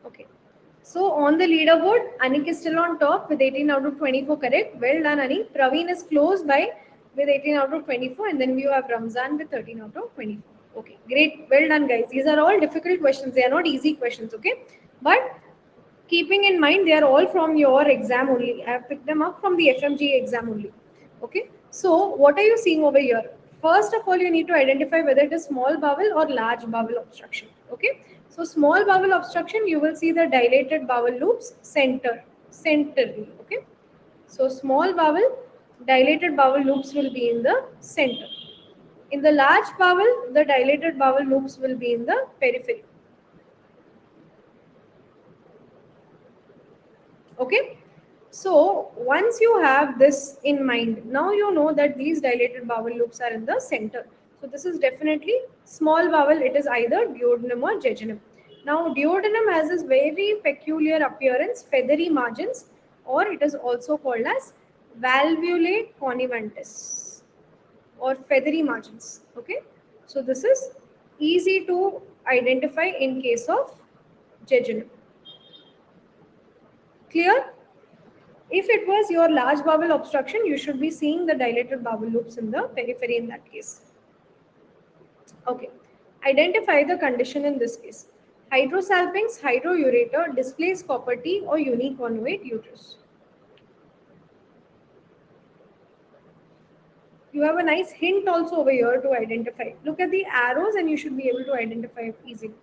Okay. So on the leaderboard, Anik is still on top with 18 out of 24 correct. Well done, Anik. Praveen is close by with 18 out of 24, and then we have Ramzan with 13 out of 24. Okay, great. Well done, guys. These are all difficult questions. They are not easy questions, okay? But keeping in mind, they are all from your exam only. I have picked them up from the FMG exam only. Okay. So what are you seeing over here? First of all, you need to identify whether it is small bowel or large bowel obstruction. Okay. So small bowel obstruction, you will see the dilated bowel loops centrally. Okay. So small bowel, dilated bowel loops will be in the center. In the large bowel, the dilated bowel loops will be in the periphery. Okay. So once you have this in mind, now you know that these dilated bowel loops are in the center. So this is definitely small bowel. It is either duodenum or jejunum. Now duodenum has this very peculiar appearance, feathery margins, or it is also called as valvulate conniventus or feathery margins. Okay. So this is easy to identify in case of jejunum. Clear? If it was your large bowel obstruction, you should be seeing the dilated bowel loops in the periphery in that case. Okay. Identify the condition in this case. Hydrosalpinx, hydroureter, displaced copper T or uniconnovate uterus. You have a nice hint also over here to identify. Look at the arrows and you should be able to identify it easily.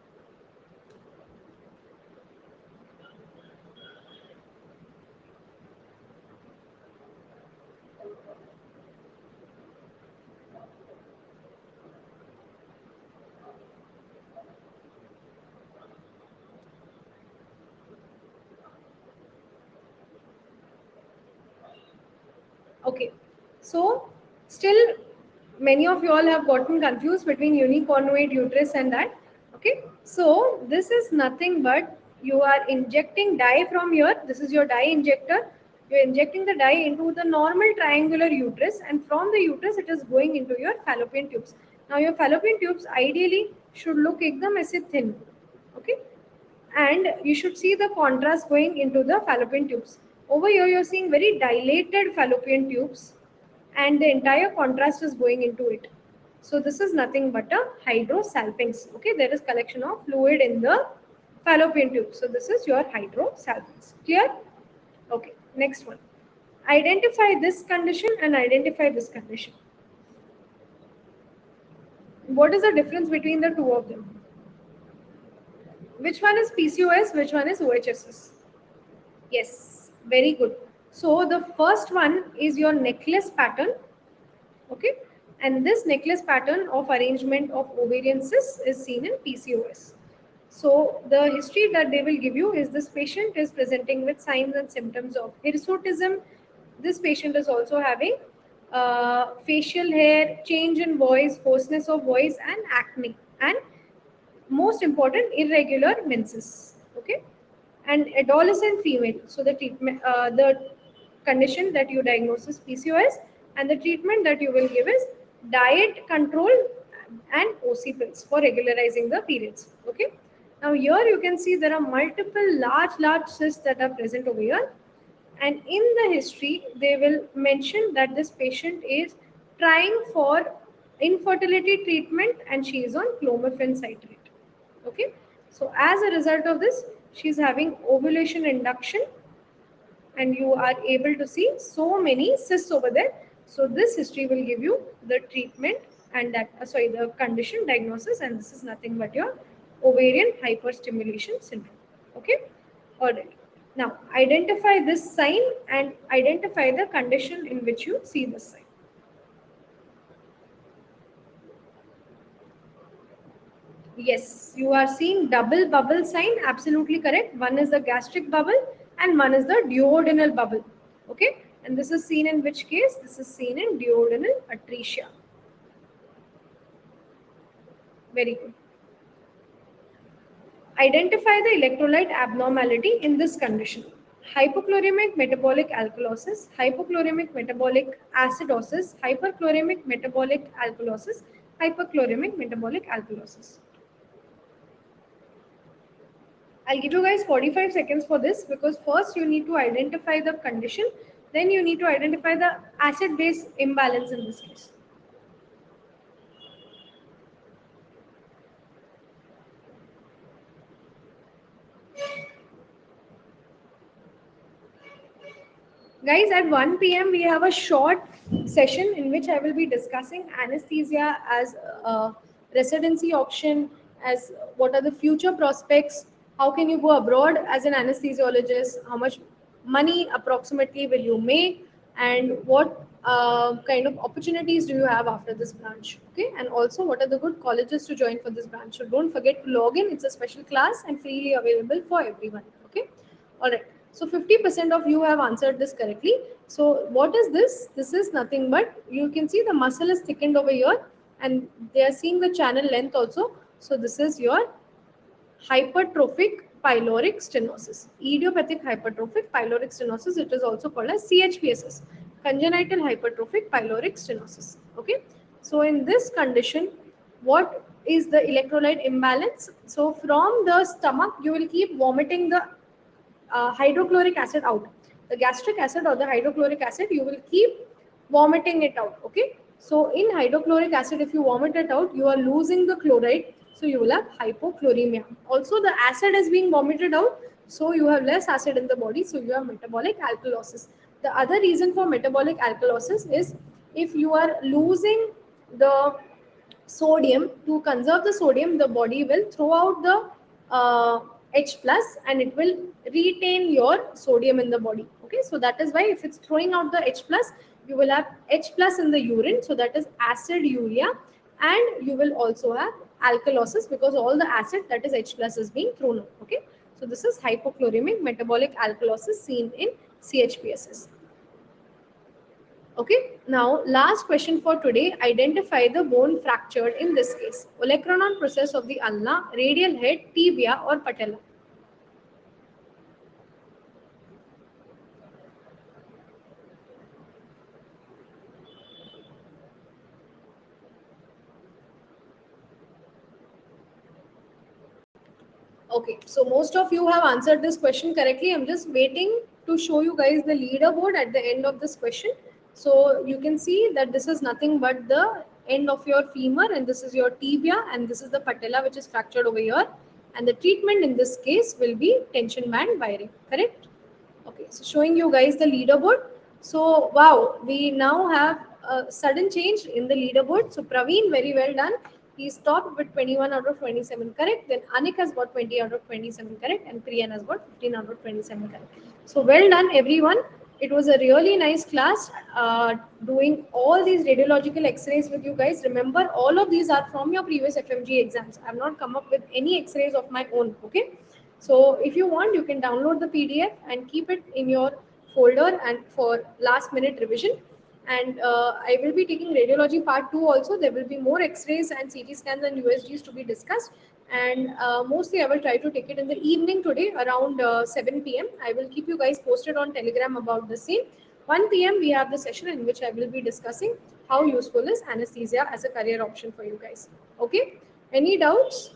Okay, so still many of you all have gotten confused between uniconnovate uterus and that. Okay, so this is nothing but you are injecting dye from here. This is your dye injector. You're injecting the dye into the normal triangular uterus, and from the uterus it is going into your fallopian tubes. Now your fallopian tubes ideally should look ekdam aise thin. Okay, and you should see the contrast going into the fallopian tubes. Over here, you're seeing very dilated fallopian tubes, and the entire contrast is going into it. So this is nothing but a hydrosalpinx. Okay, there is collection of fluid in the fallopian tube. So this is your hydrosalpinx. Clear? Okay, next one. Identify this condition and identify this condition. What is the difference between the two of them? Which one is PCOS? Which one is OHSS? Yes, very good. So the first one is your necklace pattern, okay? And this necklace pattern of arrangement of ovarian cysts is seen in PCOS. So the history that they will give you is this patient is presenting with signs and symptoms of hirsutism. This patient is also having facial hair, change in voice, hoarseness of voice, and acne. And most important, irregular menses. Okay, and adolescent female. So the treatment, the condition that you diagnose is PCOS, and the treatment that you will give is diet control and OC pills for regularizing the periods. Okay. Now here you can see there are multiple large cysts that are present over here, and in the history they will mention that this patient is trying for infertility treatment and she is on clomiphene citrate. Okay, so as a result of this, she's having ovulation induction, and you are able to see so many cysts over there. So this history will give you the treatment and that the condition diagnosis, and this is nothing but your ovarian hyperstimulation syndrome. Okay, all right. Now identify this sign and identify the condition in which you see this sign. Yes, you are seeing double bubble sign, absolutely correct. One is the gastric bubble and one is the duodenal bubble. Okay, and this is seen in which case? This is seen in duodenal atresia. Very good. Identify the electrolyte abnormality in this condition. Hypochloremic metabolic alkalosis, hypochloremic metabolic acidosis, hyperchloremic metabolic alkalosis, hyperchloremic metabolic alkalosis. I'll give you guys 45 seconds for this, because first you need to identify the condition, then you need to identify the acid base imbalance in this case. Guys, at 1 p.m. we have a short session in which I will be discussing anesthesia as a residency option, as what are the future prospects, how can you go abroad as an anesthesiologist, how much money approximately will you make, and what kind of opportunities do you have after this branch, okay? And also, what are the good colleges to join for this branch? So don't forget to log in. It's a special class and freely available for everyone, okay? All right. So 50% of you have answered this correctly. So what is this? This is nothing but, you can see the muscle is thickened over here, and they are seeing the channel length also. So this is your hypertrophic pyloric stenosis. Idiopathic hypertrophic pyloric stenosis. It is also called as CHPSS, congenital hypertrophic pyloric stenosis. Okay. So in this condition, what is the electrolyte imbalance? So from the stomach, you will keep vomiting the hydrochloric acid out. The gastric acid or the hydrochloric acid, you will keep vomiting it out. Okay. So in hydrochloric acid, if you vomit it out, you are losing the chloride. So you will have hypochloremia. Also, the acid is being vomited out. So you have less acid in the body. So you have metabolic alkalosis. The other reason for metabolic alkalosis is, if you are losing the sodium, to conserve the sodium, the body will throw out the H plus, and it will retain your sodium in the body. Okay, so that is why if it's throwing out the H plus, you will have H plus in the urine, so that is acid urea, and you will also have alkalosis, because all the acid, that is H plus, is being thrown out. Okay, so this is hypochloremic metabolic alkalosis seen in CHPSS. Okay, now last question for today. Identify the bone fractured in this case. Olecranon process of the ulna, radial head, tibia or patella. Okay, so most of you have answered this question correctly. I'm just waiting to show you guys the leaderboard at the end of this question. So you can see that this is nothing but the end of your femur, and this is your tibia, and this is the patella which is fractured over here. And the treatment in this case will be tension band wiring, correct? Okay, so showing you guys the leaderboard. So wow, we now have a sudden change in the leaderboard. So Praveen, very well done. He stopped with 21 out of 27 correct. Then Anik has got 20 out of 27 correct, and Priyan has got 15 out of 27 correct. So well done, everyone. It was a really nice class, doing all these radiological x-rays with you guys. Remember, all of these are from your previous FMG exams. I have not come up with any x-rays of my own. Okay. So if you want, you can download the PDF and keep it in your folder and for last minute revision. And I will be taking radiology part 2 also. There will be more x-rays and CT scans and USGs to be discussed. And mostly I will try to take it in the evening today around 7 p.m. I will keep you guys posted on Telegram about the same. 1 p.m. we have the session in which I will be discussing how useful is anesthesia as a career option for you guys. Okay? Any doubts?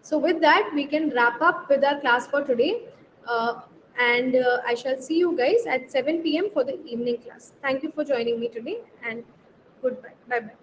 So with that, we can wrap up with our class for today. And I shall see you guys at 7 p.m. for the evening class. Thank you for joining me today, and goodbye. Bye-bye.